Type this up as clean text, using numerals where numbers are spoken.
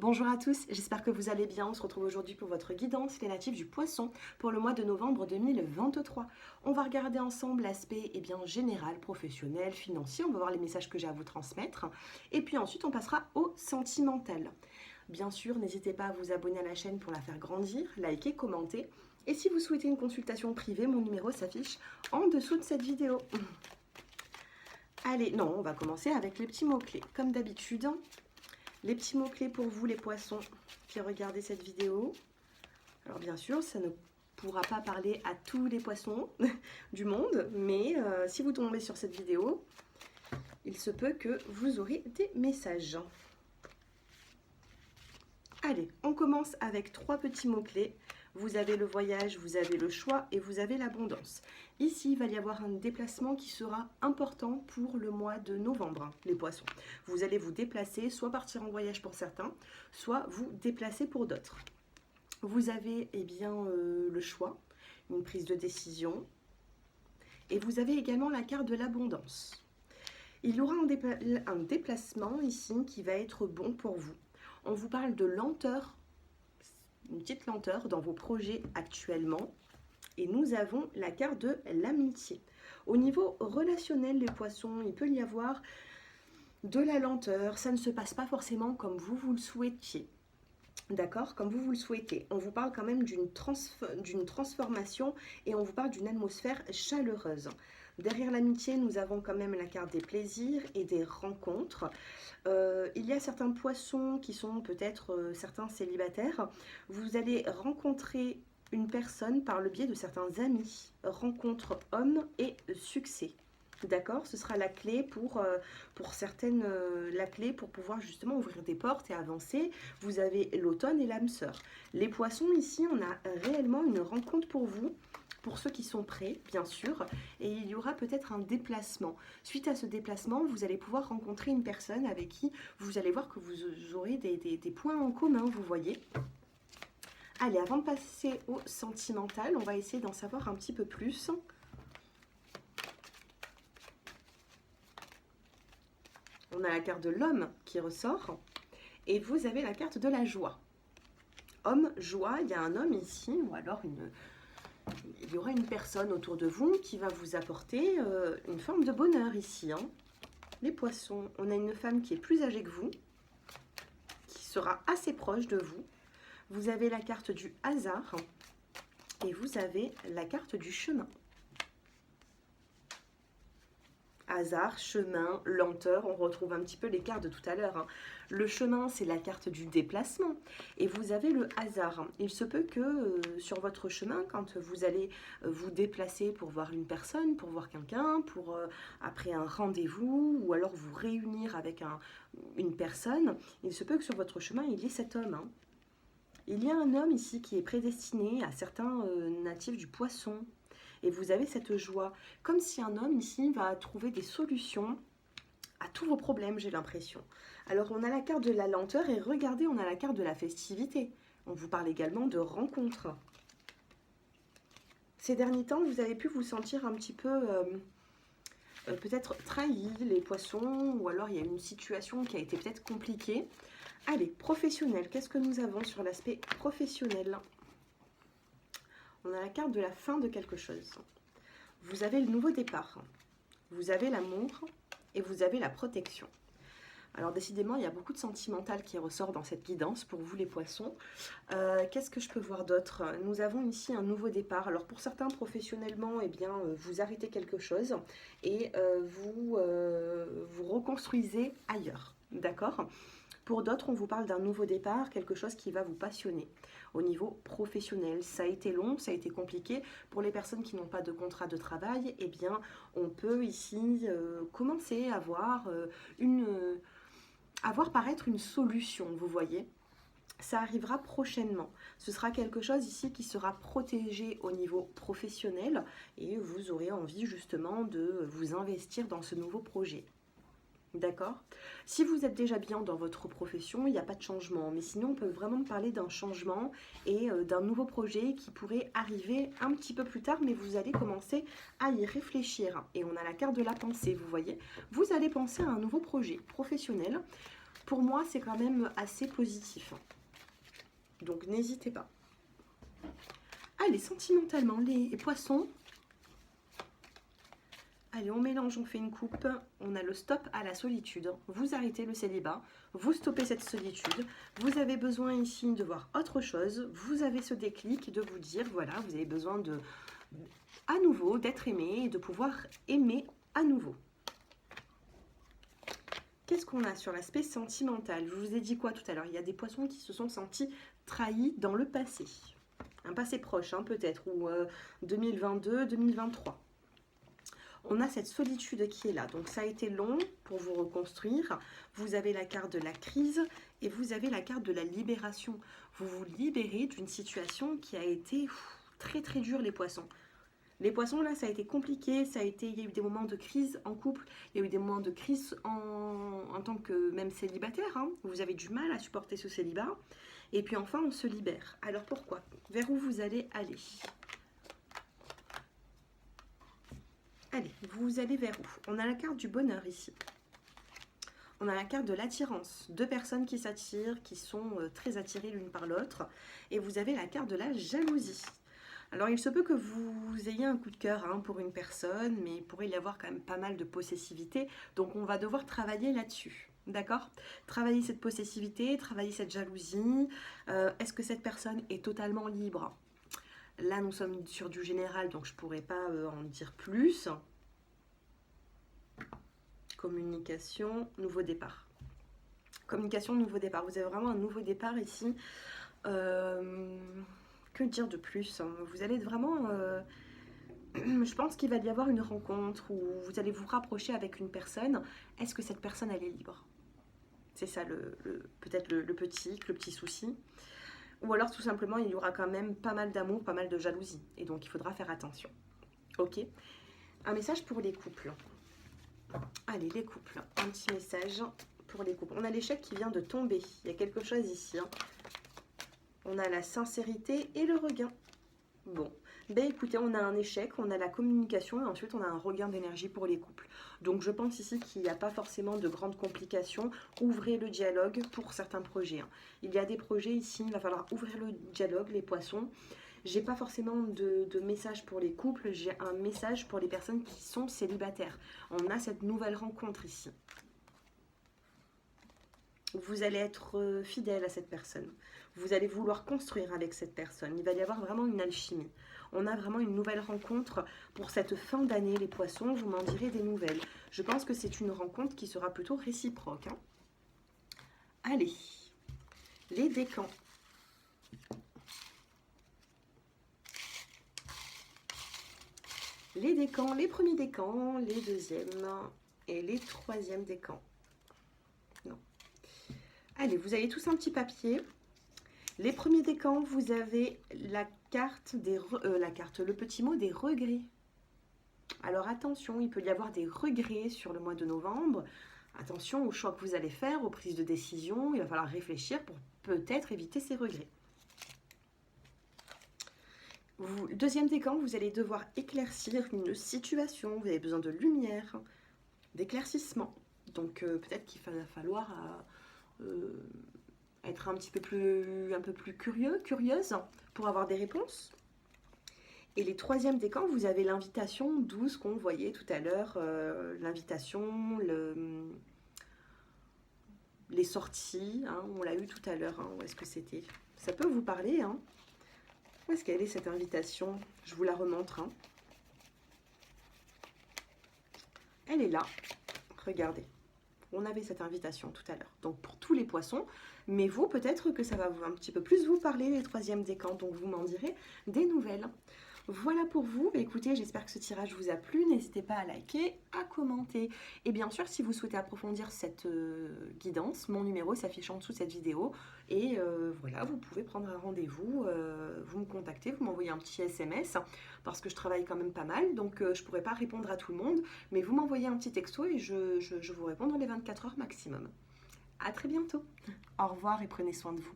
Bonjour à tous, j'espère que vous allez bien. On se retrouve aujourd'hui pour votre guidance, les natifs du poisson, pour le mois de novembre 2023. On va regarder ensemble l'aspect général, professionnel, financier. On va voir les messages que j'ai à vous transmettre. Et puis ensuite, on passera au sentimental. Bien sûr, n'hésitez pas à vous abonner à la chaîne pour la faire grandir, liker, commenter. Et si vous souhaitez une consultation privée, mon numéro s'affiche en dessous de cette vidéo. Allez, non, on va commencer avec les petits mots-clés. Comme d'habitude, les petits mots-clés pour vous, les poissons, qui regardez cette vidéo. Alors bien sûr, ça ne pourra pas parler à tous les poissons du monde, mais si vous tombez sur cette vidéo, il se peut que vous aurez des messages. Allez, on commence avec 3 petits mots-clés. Vous avez le voyage, vous avez le choix et vous avez l'abondance. Ici, il va y avoir un déplacement qui sera important pour le mois de novembre, les poissons. Vous allez vous déplacer, soit partir en voyage pour certains, soit vous déplacer pour d'autres. Vous avez le choix, une prise de décision, et vous avez également la carte de l'abondance. Il y aura un déplacement ici qui va être bon pour vous. On vous parle de lenteur, une petite lenteur dans vos projets actuellement. Et nous avons la carte de l'amitié. Au niveau relationnel, les poissons, il peut y avoir de la lenteur. Ça ne se passe pas forcément comme vous le souhaitiez. D'accord? Comme vous le souhaitez. On vous parle quand même d'une transformation et on vous parle d'une atmosphère chaleureuse. Derrière l'amitié, nous avons quand même la carte des plaisirs et des rencontres. Il y a certains poissons qui sont peut-être certains célibataires. Vous allez rencontrer une personne par le biais de certains amis. Rencontre homme et succès. D'accord? Ce sera la clé pour certaines, la clé pour pouvoir justement ouvrir des portes et avancer. Vous avez l'automne et l'âme sœur. Les poissons, ici, on a réellement une rencontre pour vous. Pour ceux qui sont prêts, bien sûr, et il y aura peut-être un déplacement. Suite à ce déplacement, vous allez pouvoir rencontrer une personne avec qui vous allez voir que vous aurez des points en commun, vous voyez. Allez, avant de passer au sentimental, on va essayer d'en savoir un petit peu plus. On a la carte de l'homme qui ressort, et vous avez la carte de la joie. Homme, joie, il y a un homme ici, ou alors il y aura une personne autour de vous qui va vous apporter une forme de bonheur ici. Les poissons, on a une femme qui est plus âgée que vous, qui sera assez proche de vous. Vous avez la carte du hasard et vous avez la carte du chemin. Hasard, chemin, lenteur, on retrouve un petit peu les cartes de tout à l'heure. Le chemin, c'est la carte du déplacement. Et vous avez le hasard. Il se peut que sur votre chemin, quand vous allez vous déplacer pour voir une personne, pour voir quelqu'un, pour après un rendez-vous, ou alors vous réunir avec une personne, il se peut que sur votre chemin, il y ait cet homme. Il y a un homme ici qui est prédestiné à certains natifs du poisson. Et vous avez cette joie, comme si un homme ici va trouver des solutions à tous vos problèmes, j'ai l'impression. Alors on a la carte de la lenteur et regardez, on a la carte de la festivité. On vous parle également de rencontres. Ces derniers temps, vous avez pu vous sentir un petit peu peut-être trahi, les poissons, ou alors il y a une situation qui a été peut-être compliquée. Allez, professionnel, qu'est-ce que nous avons sur l'aspect professionnel ? On a la carte de la fin de quelque chose. Vous avez le nouveau départ. Vous avez l'amour et vous avez la protection. Alors décidément, il y a beaucoup de sentimental qui ressort dans cette guidance pour vous les poissons. Qu'est-ce que je peux voir d'autre? Nous avons ici un nouveau départ. Alors pour certains professionnellement, vous arrêtez quelque chose et vous reconstruisez ailleurs. D'accord? Pour d'autres, on vous parle d'un nouveau départ, quelque chose qui va vous passionner. Au niveau professionnel, ça a été long, ça a été compliqué. Pour les personnes qui n'ont pas de contrat de travail, on peut ici commencer à voir paraître une solution, vous voyez. Ça arrivera prochainement. Ce sera quelque chose ici qui sera protégé au niveau professionnel et vous aurez envie justement de vous investir dans ce nouveau projet. D'accord? Si vous êtes déjà bien dans votre profession, il n'y a pas de changement. Mais sinon, on peut vraiment parler d'un changement et d'un nouveau projet qui pourrait arriver un petit peu plus tard, mais vous allez commencer à y réfléchir. Et on a la carte de la pensée, vous voyez. Vous allez penser à un nouveau projet professionnel. Pour moi, c'est quand même assez positif. Donc, n'hésitez pas. Allez, sentimentalement, les poissons. Allez, on mélange, on fait une coupe. On a le stop à la solitude. Vous arrêtez le célibat. Vous stoppez cette solitude. Vous avez besoin ici de voir autre chose. Vous avez ce déclic de vous dire, voilà, vous avez besoin de, à nouveau, d'être aimé et de pouvoir aimer à nouveau. Qu'est-ce qu'on a sur l'aspect sentimental? Je vous ai dit quoi tout à l'heure? Il y a des poissons qui se sont sentis trahis dans le passé. Un passé proche, hein, peut-être, ou 2022, 2023. On a cette solitude qui est là. Donc, ça a été long pour vous reconstruire. Vous avez la carte de la crise et vous avez la carte de la libération. Vous vous libérez d'une situation qui a été très, très dure, les poissons. Les poissons, là, ça a été compliqué, il y a eu des moments de crise en couple, il y a eu des moments de crise en tant que même célibataire, hein. Vous avez du mal à supporter ce célibat. Et puis enfin, on se libère. Alors pourquoi? Vers où vous allez aller? Allez, vous allez vers où? On a la carte du bonheur ici. On a la carte de l'attirance. Deux personnes qui s'attirent, qui sont très attirées l'une par l'autre. Et vous avez la carte de la jalousie. Alors, il se peut que vous ayez un coup de cœur, hein, pour une personne, mais il pourrait y avoir quand même pas mal de possessivité. Donc, on va devoir travailler là-dessus. D'accord? Travailler cette possessivité, travailler cette jalousie. Est-ce que cette personne est totalement libre? Là, nous sommes sur du général, donc je ne pourrais pas en dire plus. Communication, nouveau départ. Communication, nouveau départ. Vous avez vraiment un nouveau départ ici. Que dire de plus? Vous allez vraiment... je pense qu'il va y avoir une rencontre où vous allez vous rapprocher avec une personne. Est-ce que cette personne, elle est libre? C'est ça peut-être le petit souci. Ou alors tout simplement, il y aura quand même pas mal d'amour, pas mal de jalousie. Et donc, il faudra faire attention. Ok? Un message pour les couples. Allez, les couples. Un petit message pour les couples. On a l'échec qui vient de tomber. Il y a quelque chose ici, hein. On a la sincérité et le regain. Bon, ben écoutez, on a un échec, on a la communication et ensuite on a un regain d'énergie pour les couples. Donc je pense ici qu'il n'y a pas forcément de grandes complications. Ouvrez le dialogue pour certains projets, hein. Il y a des projets ici, il va falloir ouvrir le dialogue, les poissons. J'ai pas forcément de message pour les couples, j'ai un message pour les personnes qui sont célibataires. On a cette nouvelle rencontre ici. Vous allez être fidèle à cette personne. Vous allez vouloir construire avec cette personne. Il va y avoir vraiment une alchimie. On a vraiment une nouvelle rencontre pour cette fin d'année, les poissons. Vous m'en direz des nouvelles. Je pense que c'est une rencontre qui sera plutôt réciproque, hein. Allez, les décans. Les décans, les premiers décans, les deuxièmes et les troisièmes décans. Non. Allez, vous avez tous un petit papier. Les premiers décans, vous avez la carte le petit mot des regrets. Alors attention, il peut y avoir des regrets sur le mois de novembre. Attention aux choix que vous allez faire, aux prises de décision. Il va falloir réfléchir pour peut-être éviter ces regrets. Deuxième décan, vous allez devoir éclaircir une situation. Vous avez besoin de lumière, d'éclaircissement. Donc peut-être qu'il va falloir... être un peu plus curieuse pour avoir des réponses. Et les troisièmes décans, vous avez l'invitation douce qu'on voyait tout à l'heure, l'invitation, les sorties, hein, on l'a eu tout à l'heure, hein, où est-ce que c'était? Ça peut vous parler, hein. Où est-ce qu'elle est cette invitation? Je vous la remontre, hein. Elle est là, regardez. On avait cette invitation tout à l'heure. Donc pour tous les poissons, mais vous, peut-être que ça va un petit peu plus vous parler, les troisièmes décans, donc vous m'en direz des nouvelles. Voilà pour vous. Écoutez, j'espère que ce tirage vous a plu. N'hésitez pas à liker, à commenter. Et bien sûr, si vous souhaitez approfondir cette guidance, mon numéro s'affiche en dessous de cette vidéo. Et voilà, vous pouvez prendre un rendez-vous, vous me contactez, vous m'envoyez un petit SMS, parce que je travaille quand même pas mal, donc je ne pourrai pas répondre à tout le monde. Mais vous m'envoyez un petit texto et je vous réponds dans les 24 heures maximum. À très bientôt. Au revoir et prenez soin de vous.